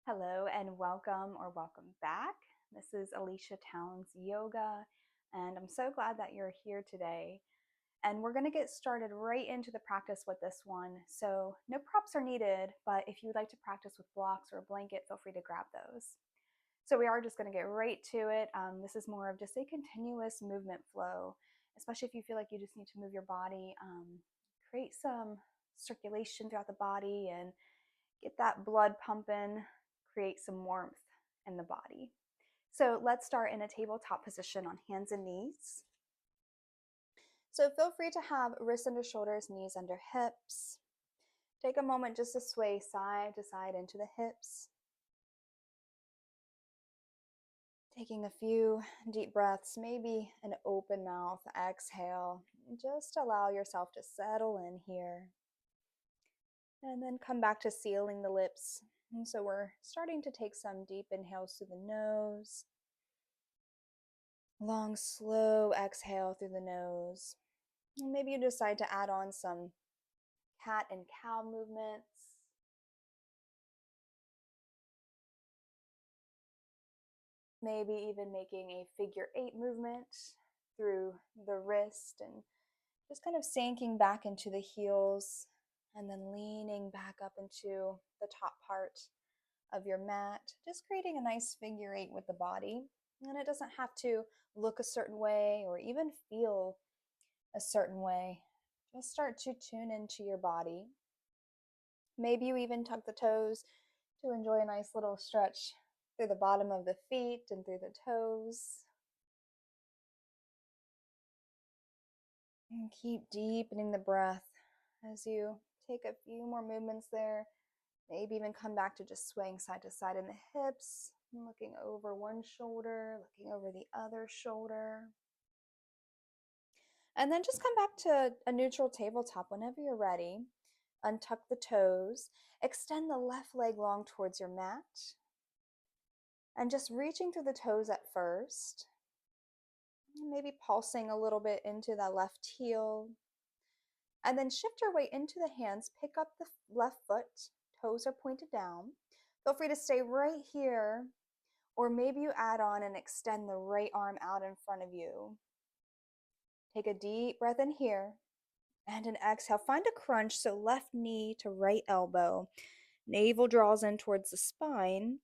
Hello and welcome or welcome back. This is Alicia Towns Yoga, and I'm so glad that you're here today. And we're going to get started right into the practice with this one. So, no props are needed, but if you would like to practice with blocks or a blanket, feel free to grab those. So, we are just going to get right to it. This is more of just a continuous movement flow, especially if you feel like you just need to move your body, create some circulation throughout the body, and get that blood pumping, create some warmth in the body. So let's start in a tabletop position on hands and knees. So feel free to have wrists under shoulders, knees under hips. Take a moment just to sway side to side into the hips. Taking a few deep breaths, maybe an open mouth exhale. Just allow yourself to settle in here. And then come back to sealing the lips. And so we're starting to take some deep inhales through the nose. Long, slow exhale through the nose. And maybe you decide to add on some cat and cow movements. Maybe even making a figure eight movement through the wrist and just kind of sinking back into the heels and then leaning back up into the top part of your mat, just creating a nice figure eight with the body. And it doesn't have to look a certain way or even feel a certain way. Just start to tune into your body. Maybe you even tuck the toes to enjoy a nice little stretch through the bottom of the feet and through the toes. And keep deepening the breath as you take a few more movements there. Maybe even come back to just swaying side to side in the hips, looking over one shoulder, looking over the other shoulder. And then just come back to a neutral tabletop whenever you're ready. Untuck the toes, extend the left leg long towards your mat, and just reaching through the toes at first, maybe pulsing a little bit into that left heel, and then shift your weight into the hands, pick up the left foot, toes are pointed down. Feel free to stay right here, or maybe you add on and extend the right arm out in front of you. Take a deep breath in here, and an exhale. Find a crunch, so left knee to right elbow. Navel draws in towards the spine.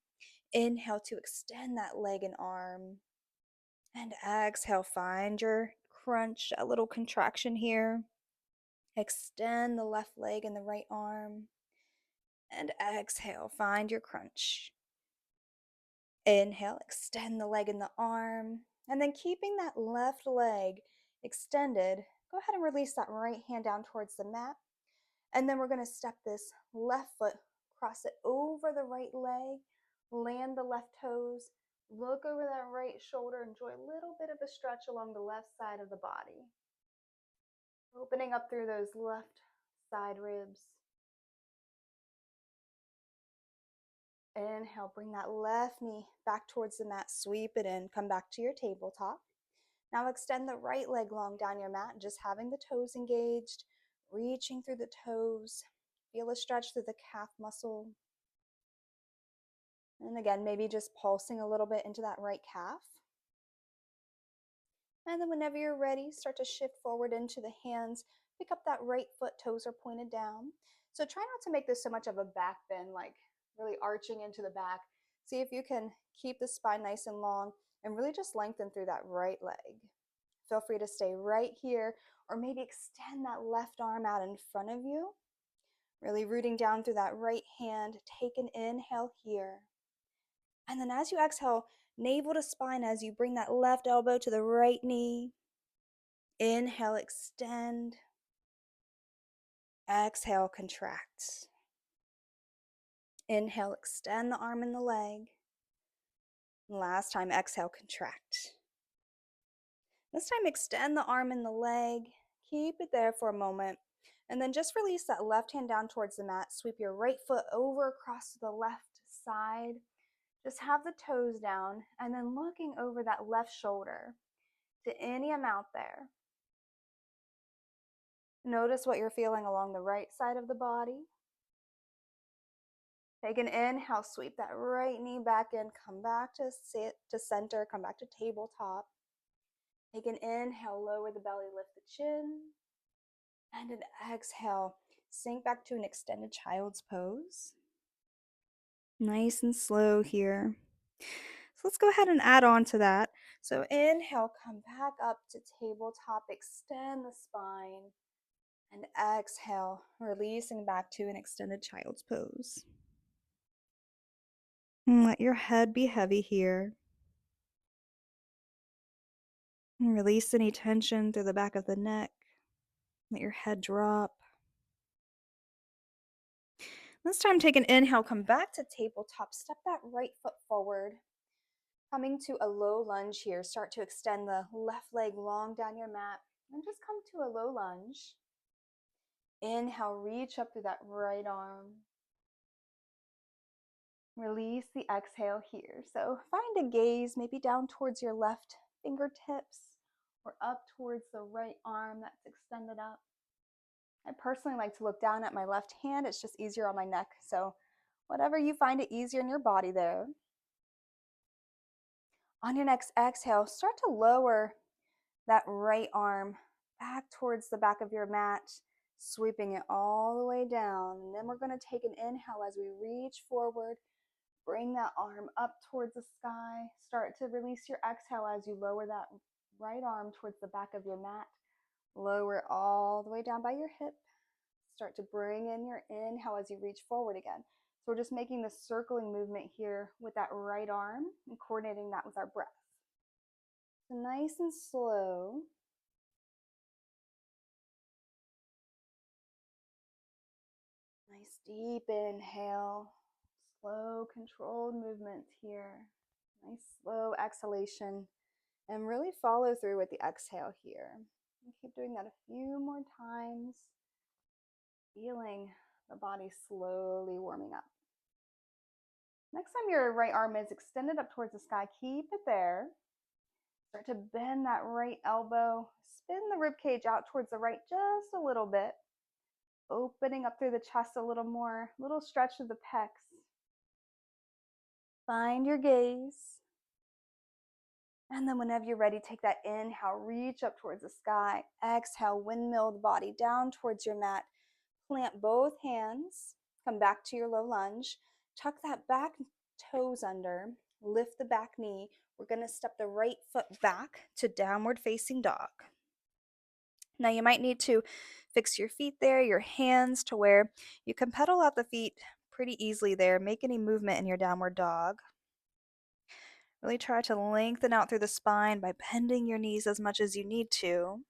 Inhale to extend that leg and arm. And exhale, find your crunch, a little contraction here. Extend the left leg and the right arm. And exhale, find your crunch. Inhale, extend the leg and the arm. And then keeping that left leg extended, go ahead and release that right hand down towards the mat. And then we're going to step this left foot, cross it over the right leg, land the left toes, look over that right shoulder, enjoy a little bit of a stretch along the left side of the body. Opening up through those left side ribs. Inhale, bring that left knee back towards the mat, sweep it in, come back to your tabletop. Now extend the right leg long down your mat, just having the toes engaged, reaching through the toes. Feel a stretch through the calf muscle. And again, maybe just pulsing a little bit into that right calf. And then whenever you're ready, start to shift forward into the hands. Pick up that right foot, toes are pointed down. So try not to make this so much of a back bend, like really arching into the back. See if you can keep the spine nice and long and really just lengthen through that right leg. Feel free to stay right here, or maybe extend that left arm out in front of you. Really rooting down through that right hand. Take an inhale here. And then as you exhale, navel to spine as you bring that left elbow to the right knee. Inhale, extend. Exhale, contract. Inhale, extend the arm and the leg. Last time, exhale, contract. This time, extend the arm and the leg. Keep it there for a moment. And then just release that left hand down towards the mat. Sweep your right foot over across to the left side. Just have the toes down and then looking over that left shoulder to any amount there. Notice what you're feeling along the right side of the body. Take an inhale, sweep that right knee back in, come back to center, come back to tabletop. Take an inhale, lower the belly, lift the chin. And an exhale, sink back to an extended child's pose. Nice and slow here. So let's go ahead and add on to that. So inhale, come back up to tabletop, extend the spine. And exhale, releasing back to an extended child's pose. And let your head be heavy here. And release any tension through the back of the neck. Let your head drop. This time, take an inhale, come back to tabletop, step that right foot forward. Coming to a low lunge here, start to extend the left leg long down your mat and just come to a low lunge. Inhale, reach up through that right arm. Release the exhale here. So find a gaze, maybe down towards your left fingertips or up towards the right arm that's extended up. I personally like to look down at my left hand. It's just easier on my neck. So whatever you find it easier in your body there. On your next exhale, start to lower that right arm back towards the back of your mat, sweeping it all the way down. And then we're going to take an inhale as we reach forward. Bring that arm up towards the sky. Start to release your exhale as you lower that right arm towards the back of your mat. Lower all the way down by your hip. Start to bring in your inhale as you reach forward again. So we're just making this circling movement here with that right arm and coordinating that with our breath. So nice and slow. Nice deep inhale. Slow controlled movements here. Nice slow exhalation. And really follow through with the exhale here. And keep doing that a few more times. Feeling the body slowly warming up. Next time your right arm is extended up towards the sky, keep it there. Start to bend that right elbow. Spin the rib cage out towards the right just a little bit. Opening up through the chest a little more. Little stretch of the pecs. Find your gaze. And then whenever you're ready, take that inhale, reach up towards the sky. Exhale, windmill the body down towards your mat. Plant both hands. Come back to your low lunge. Tuck that back toes under. Lift the back knee. We're going to step the right foot back to downward facing dog. Now you might need to fix your feet there, your hands to where you can pedal out the feet pretty easily there. Make any movement in your downward dog. Really try to lengthen out through the spine by bending your knees as much as you need to.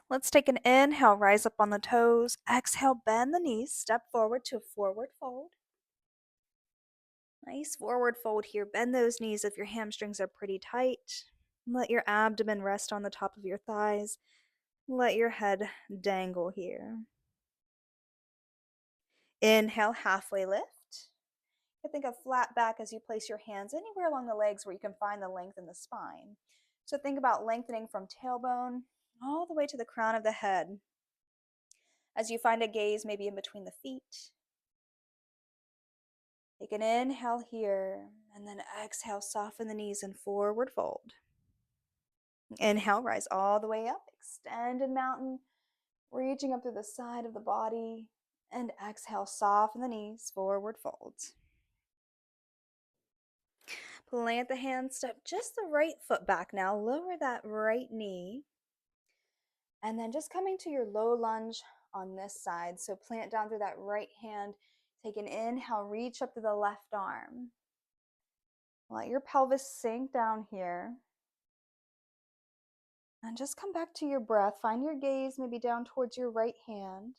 Let's take an inhale, rise up on the toes. Exhale, bend the knees, step forward to a forward fold. Nice forward fold here. Bend those knees if your hamstrings are pretty tight. Let your abdomen rest on the top of your thighs. Let your head dangle here. Inhale, halfway lift. You think of flat back as you place your hands anywhere along the legs where you can find the length in the spine. So think about lengthening from tailbone all the way to the crown of the head. As you find a gaze maybe in between the feet. Take an inhale here, and then exhale, soften the knees and forward fold. Inhale, rise all the way up, extended mountain, reaching up through the side of the body, and exhale, soften the knees, forward fold. Plant the hands, step just the right foot back now, lower that right knee, and then just coming to your low lunge on this side. So plant down through that right hand, take an inhale, reach up to the left arm. Let your pelvis sink down here. And just come back to your breath. Find your gaze maybe down towards your right hand.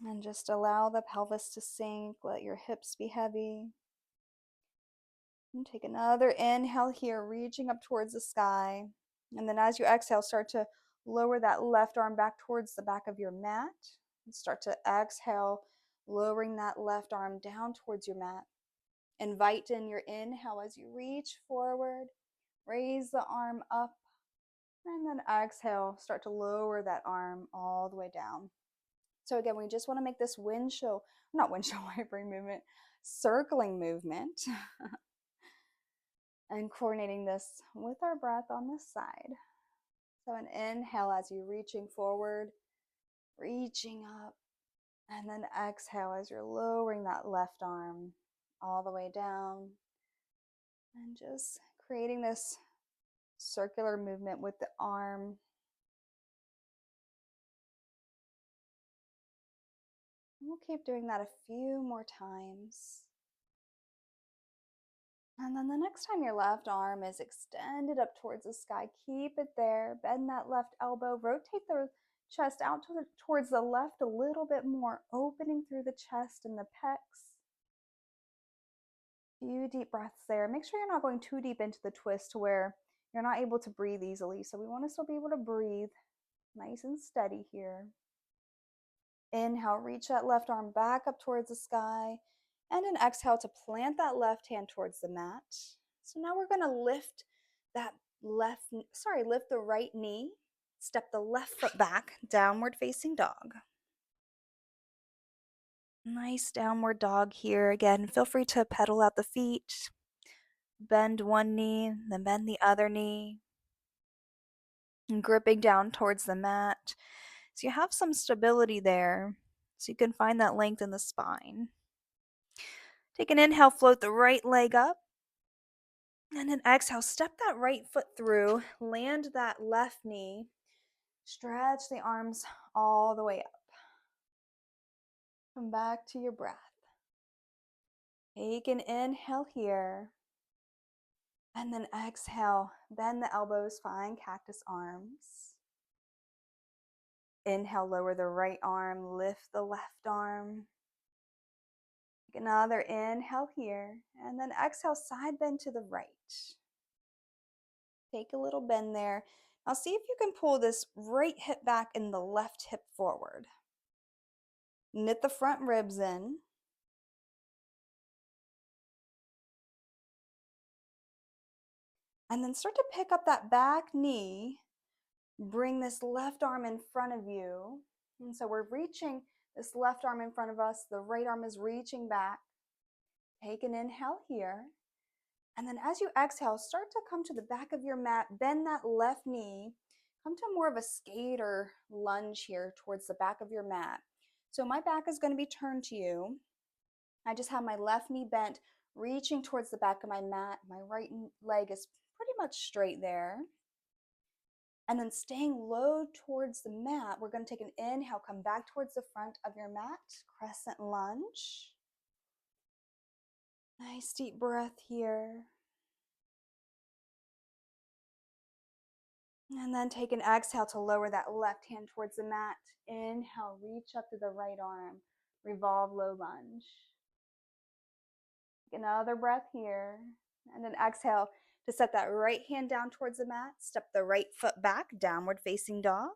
And just allow the pelvis to sink. Let your hips be heavy. And take another inhale here, reaching up towards the sky. And then as you exhale, start to lower that left arm back towards the back of your mat. And start to exhale, lowering that left arm down towards your mat. Invite in your inhale as you reach forward. Raise the arm up. And then exhale, start to lower that arm all the way down. So again, we just want to make this not windshield wipering movement, circling movement, and coordinating this with our breath on this side. So an inhale as you're reaching forward, reaching up, and then exhale as you're lowering that left arm all the way down, and just creating this circular movement with the arm. We'll keep doing that a few more times. And then the next time your left arm is extended up towards the sky, keep it there. Bend that left elbow, rotate the chest out towards the left a little bit more, opening through the chest and the pecs. Few deep breaths there. Make sure you're not going too deep into the twist to where you're not able to breathe easily. So we want to still be able to breathe nice and steady here. Inhale, reach that left arm back up towards the sky. And an exhale to plant that left hand towards the mat. So now we're going to lift the right knee. Step the left foot back, downward facing dog. Nice downward dog here. Again, feel free to pedal out the feet. Bend one knee, then bend the other knee. And gripping down towards the mat. So you have some stability there. So you can find that length in the spine. Take an inhale, float the right leg up. And an exhale, step that right foot through, land that left knee, stretch the arms all the way up. Come back to your breath. Take an inhale here. And then exhale, bend the elbows, find cactus arms. Inhale, lower the right arm, lift the left arm. Take another inhale here, and then exhale, side bend to the right. Take a little bend there. Now see if you can pull this right hip back and the left hip forward. Knit the front ribs in. And then start to pick up that back knee. Bring this left arm in front of you. And so we're reaching this left arm in front of us. The right arm is reaching back. Take an inhale here. And then as you exhale, start to come to the back of your mat. Bend that left knee. Come to more of a skate or lunge here towards the back of your mat. So my back is going to be turned to you. I just have my left knee bent, reaching towards the back of my mat. My right leg is pretty much straight there. And then staying low towards the mat, we're going to take an inhale, come back towards the front of your mat, crescent lunge. Nice deep breath here. And then take an exhale to lower that left hand towards the mat. Inhale, reach up to the right arm, revolve low lunge. Take another breath here. And then exhale to set that right hand down towards the mat. Step the right foot back, downward facing dog.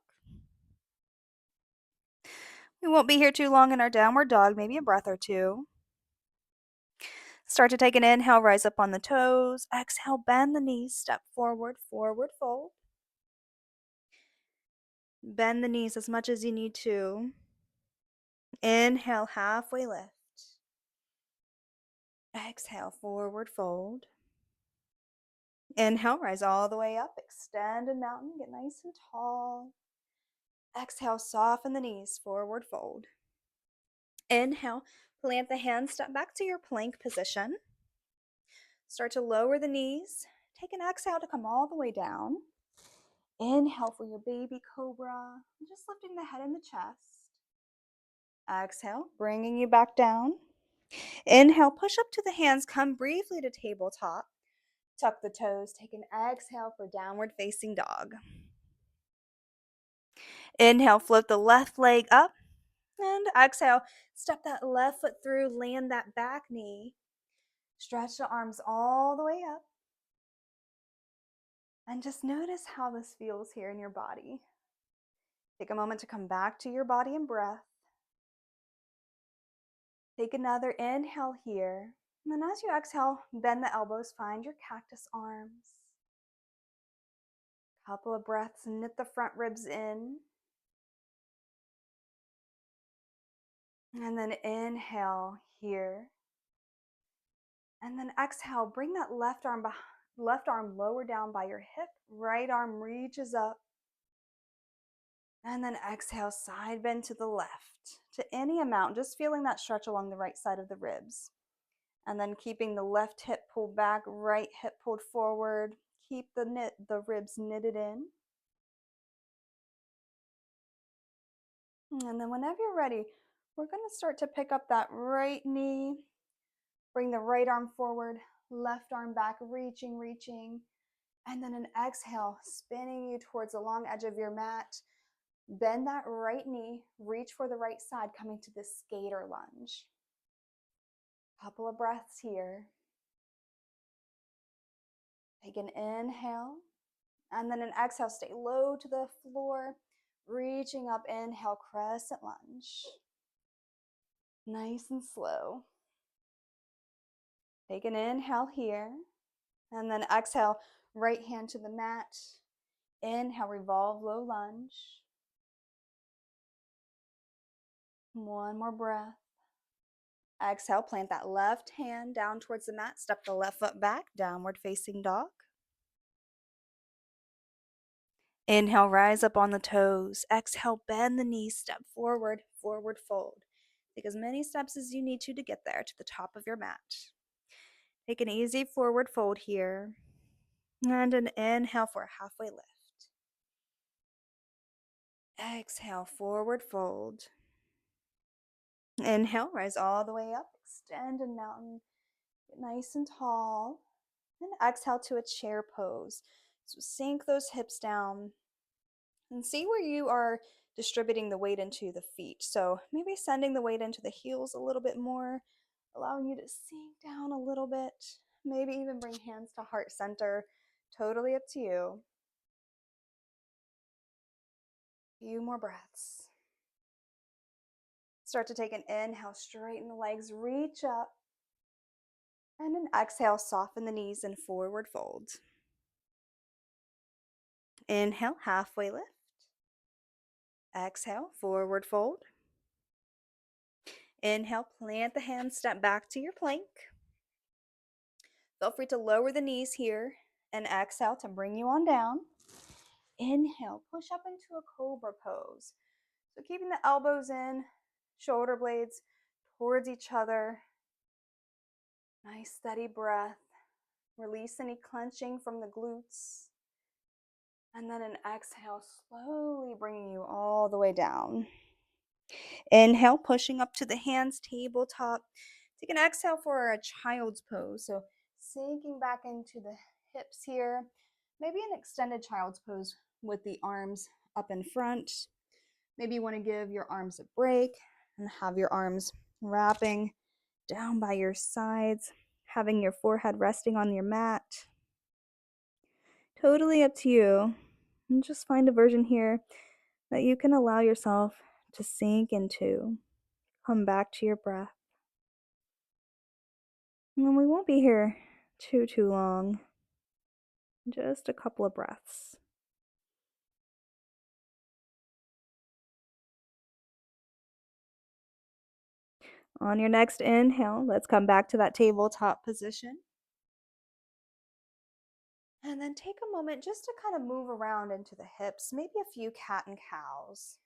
We won't be here too long in our downward dog, maybe a breath or two. Start to take an inhale, rise up on the toes. Exhale, bend the knees, step forward, forward fold. Bend the knees as much as you need to. Inhale, halfway lift. Exhale, forward fold. Inhale, rise all the way up, extend a mountain, get nice and tall. Exhale, soften the knees, forward fold. Inhale, plant the hands, step back to your plank position. Start to lower the knees. Take an exhale to come all the way down. Inhale for your baby cobra, just lifting the head and the chest. Exhale, bringing you back down. Inhale, push up to the hands, come briefly to tabletop. Tuck the toes, take an exhale for downward facing dog. Inhale, float the left leg up. And exhale, step that left foot through, land that back knee. Stretch the arms all the way up. And just notice how this feels here in your body. Take a moment to come back to your body and breath. Take another inhale here. And then as you exhale, bend the elbows, find your cactus arms. Couple of breaths, knit the front ribs in. And then inhale here. And then exhale, bring that left arm lower down by your hip. Right arm reaches up. And then exhale, side bend to the left to any amount, just feeling that stretch along the right side of the ribs. And then keeping the left hip pulled back, right hip pulled forward. Keep the ribs knitted in. And then whenever you're ready, we're going to start to pick up that right knee. Bring the right arm forward, left arm back, reaching. And then an exhale, spinning you towards the long edge of your mat. Bend that right knee, reach for the right side, coming to this skater lunge. Couple of breaths here. Take an inhale, and then an exhale, stay low to the floor, reaching up, inhale, crescent lunge. Nice and slow. Take an inhale here, and then exhale, right hand to the mat. Inhale, revolve, low lunge. One more breath. Exhale, plant that left hand down towards the mat. Step the left foot back, downward facing dog. Inhale, rise up on the toes. Exhale, bend the knees, step forward, forward fold. Take as many steps as you need to get there to the top of your mat. Take an easy forward fold here. And an inhale for a halfway lift. Exhale, forward fold. Inhale, rise all the way up. Extend a mountain. Get nice and tall. And exhale to a chair pose. So sink those hips down. And see where you are distributing the weight into the feet. So maybe sending the weight into the heels a little bit more, allowing you to sink down a little bit. Maybe even bring hands to heart center. Totally up to you. Few more breaths. Start to take an inhale, straighten the legs, reach up. And an exhale, soften the knees and forward fold. Inhale, halfway lift. Exhale, forward fold. Inhale, plant the hands, step back to your plank. Feel free to lower the knees here and exhale to bring you on down. Inhale, push up into a cobra pose. So keeping the elbows in, shoulder blades towards each other. Nice steady breath. Release any clenching from the glutes. And then an exhale, slowly bringing you all the way down. Inhale, pushing up to the hands, tabletop. Take an exhale for a child's pose. So sinking back into the hips here. Maybe an extended child's pose with the arms up in front. Maybe you want to give your arms a break and have your arms wrapping down by your sides, having your forehead resting on your mat. Totally up to you. And just find a version here that you can allow yourself to sink into. Come back to your breath. And we won't be here too long. Just a couple of breaths. On your next inhale, let's come back to that tabletop position. And then take a moment just to kind of move around into the hips, maybe a few cat and cows.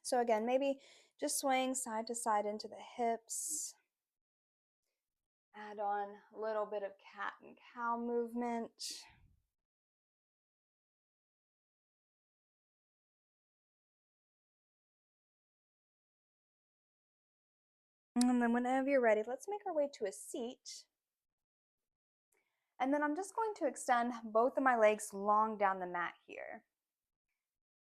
So again, maybe just swaying side to side into the hips. Add on a little bit of cat and cow movement. And then whenever you're ready, let's make our way to a seat. And then I'm just going to extend both of my legs long down the mat here.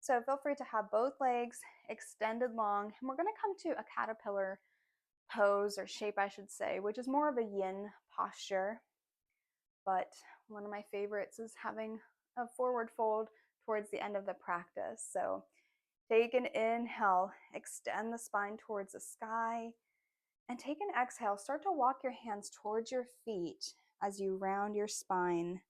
So feel free to have both legs extended long. And we're going to come to a caterpillar pose or shape, I should say, which is more of a yin posture. But one of my favorites is having a forward fold towards the end of the practice. So take an inhale, extend the spine towards the sky, and take an exhale. Start to walk your hands towards your feet as you round your spine,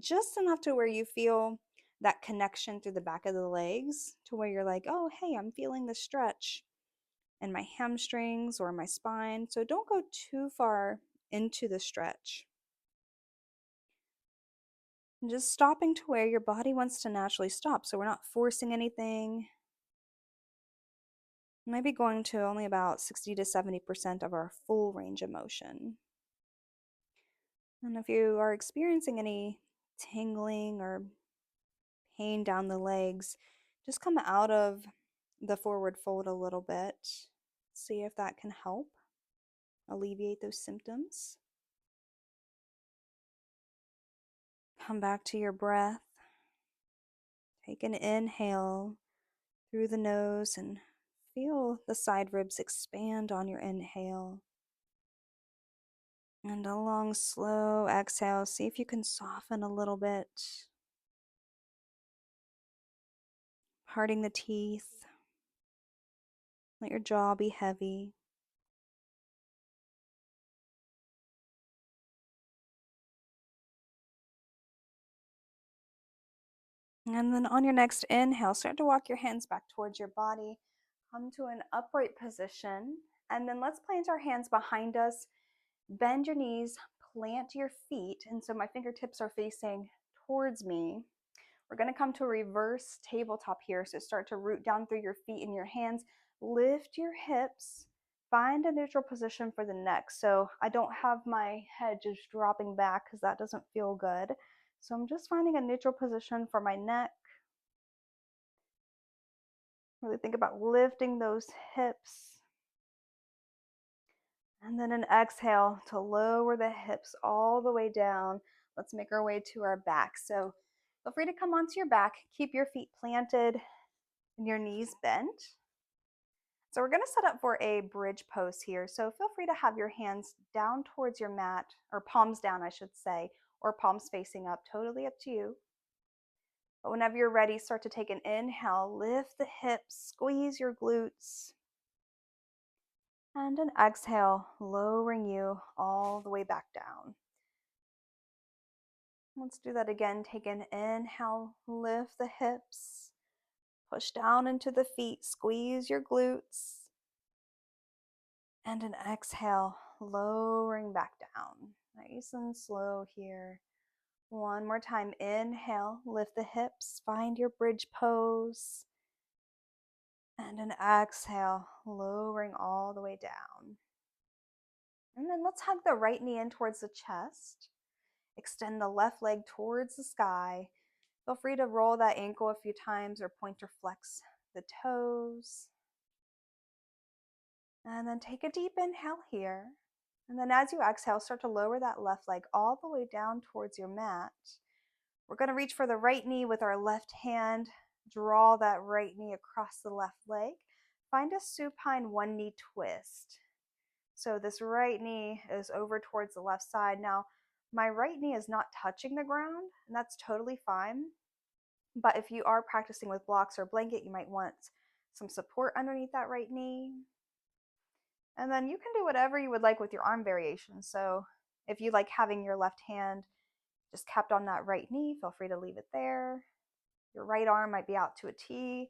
just enough to where you feel that connection through the back of the legs, to where you're like, oh, hey, I'm feeling the stretch. in my hamstrings or my spine. So don't go too far into the stretch. And just stopping to where your body wants to naturally stop. So we're not forcing anything. Maybe going to only about 60 to 70% of our full range of motion. And if you are experiencing any tingling or pain down the legs, just come out of the forward fold a little bit. See if that can help alleviate those symptoms. Come back to your breath. Take an inhale through the nose and feel the side ribs expand on your inhale. And a long, slow exhale. See if you can soften a little bit. Parting the teeth. Let your jaw be heavy. And then on your next inhale, start to walk your hands back towards your body. Come to an upright position. And then let's plant our hands behind us. Bend your knees, plant your feet. And so my fingertips are facing towards me. We're going to come to a reverse tabletop here. So start to root down through your feet and your hands. Lift your hips. Find a neutral position for the neck. So I don't have my head just dropping back because that doesn't feel good. So I'm just finding a neutral position for my neck. Really think about lifting those hips. And then an exhale to lower the hips all the way down. Let's make our way to our back. So feel free to come onto your back. Keep your feet planted and your knees bent. So we're going to set up for a bridge pose here. So feel free to have your hands down towards your mat, or palms down, I should say, or palms facing up, totally up to you. But whenever you're ready, start to take an inhale, lift the hips, squeeze your glutes. And an exhale, lowering you all the way back down. Let's do that again. Take an inhale, lift the hips, push down into the feet, squeeze your glutes. And an exhale, lowering back down. Nice and slow here. One more time. Inhale, lift the hips, find your bridge pose. And an exhale, lowering all the way down. And then let's hug the right knee in towards the chest. Extend the left leg towards the sky. Feel free to roll that ankle a few times or point or flex the toes. And then take a deep inhale here. And then as you exhale, start to lower that left leg all the way down towards your mat. We're going to reach for the right knee with our left hand. Draw that right knee across the left leg. Find a supine one knee twist. So this right knee is over towards the left side. Now, my right knee is not touching the ground, and that's totally fine. But if you are practicing with blocks or blanket, you might want some support underneath that right knee. And then you can do whatever you would like with your arm variation. So if you like having your left hand just kept on that right knee, feel free to leave it there. Your right arm might be out to a T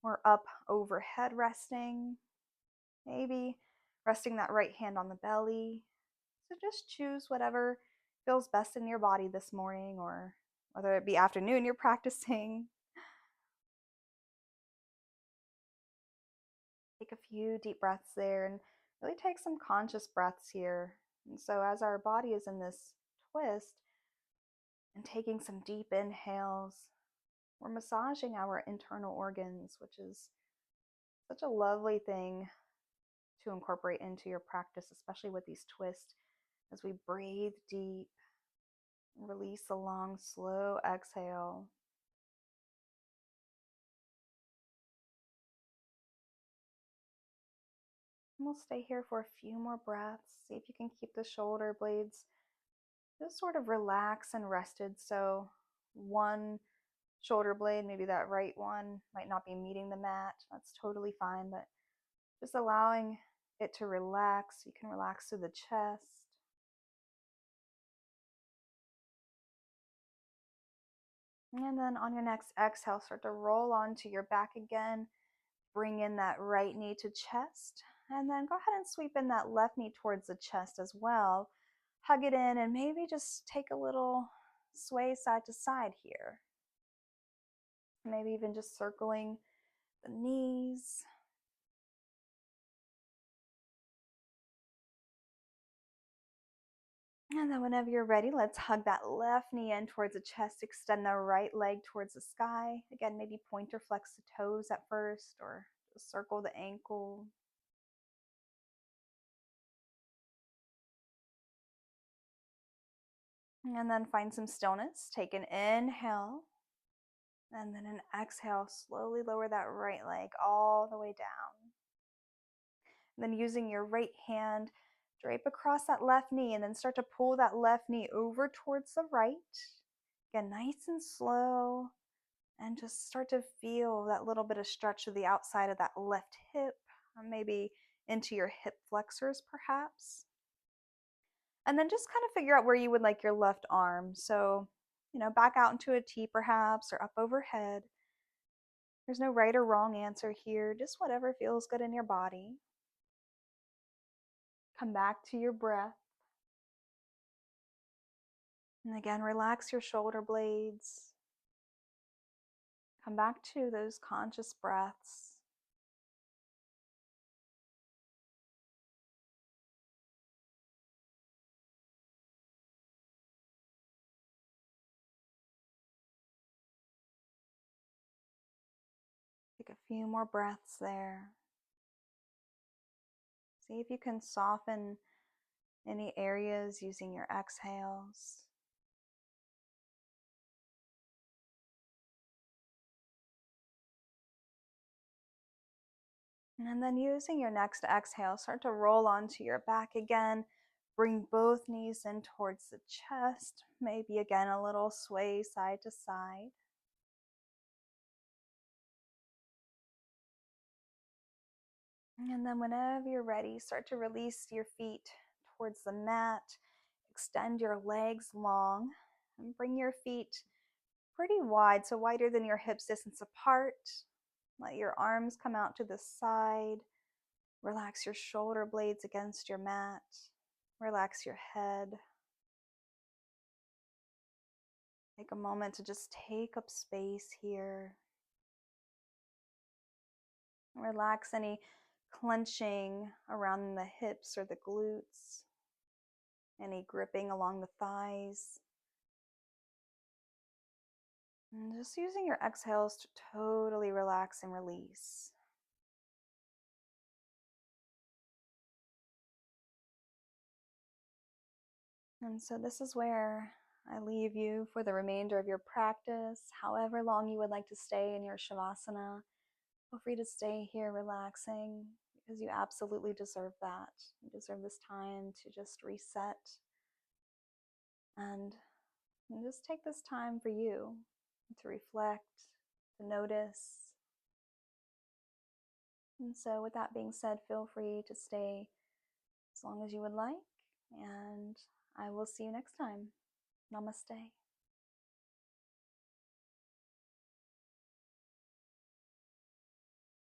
or up overhead resting. Maybe resting that right hand on the belly. So just choose whatever feels best in your body this morning, or whether it be afternoon you're practicing. Take a few deep breaths there and really take some conscious breaths here. And so as our body is in this twist and taking some deep inhales, we're massaging our internal organs, which is such a lovely thing to incorporate into your practice, especially with these twists. As we breathe deep, release a long, slow exhale. And we'll stay here for a few more breaths. See if you can keep the shoulder blades just sort of relaxed and rested. So one shoulder blade, maybe that right one, might not be meeting the mat. That's totally fine, but just allowing it to relax. You can relax through the chest. And then on your next exhale, start to roll onto your back again. bring in that right knee to chest. And then go ahead and sweep in that left knee towards the chest as well. Hug it in and maybe just take a little sway side to side here. Maybe even just circling the knees. And then whenever you're ready, let's hug that left knee in towards the chest, extend the right leg towards the sky. Again, maybe pointer flex the toes at first or just circle the ankle. And then find some stillness. Take an inhale. And then an exhale, slowly lower that right leg all the way down. And then using your right hand, drape across that left knee and then start to pull that left knee over towards the right. Again, nice and slow. And just start to feel that little bit of stretch to the outside of that left hip, or maybe into your hip flexors perhaps. And then just kind of figure out where you would like your left arm. So, back out into a T perhaps or up overhead. There's no right or wrong answer here, just whatever feels good in your body. Come back to your breath. And again, relax your shoulder blades. Come back to those conscious breaths. Take a few more breaths there. See if you can soften any areas using your exhales. And then using your next exhale, start to roll onto your back again. Bring both knees in towards the chest. Maybe again a little sway side to side. And then whenever you're ready, start to release your feet towards the mat. Extend your legs long and bring your feet pretty wide, so wider than your hips distance apart. Let your arms come out to the side. Relax your shoulder blades against your mat. Relax your head. Take a moment to just take up space here. Relax any clenching around the hips or the glutes, any gripping along the thighs. And just using your exhales to totally relax and release. And so this is where I leave you for the remainder of your practice, however long you would like to stay in your Shavasana. Feel free to stay here relaxing because you absolutely deserve that. You deserve this time to just reset and just take this time for you to reflect, to notice. And so with that being said, feel free to stay as long as you would like, and I will see you next time. Namaste.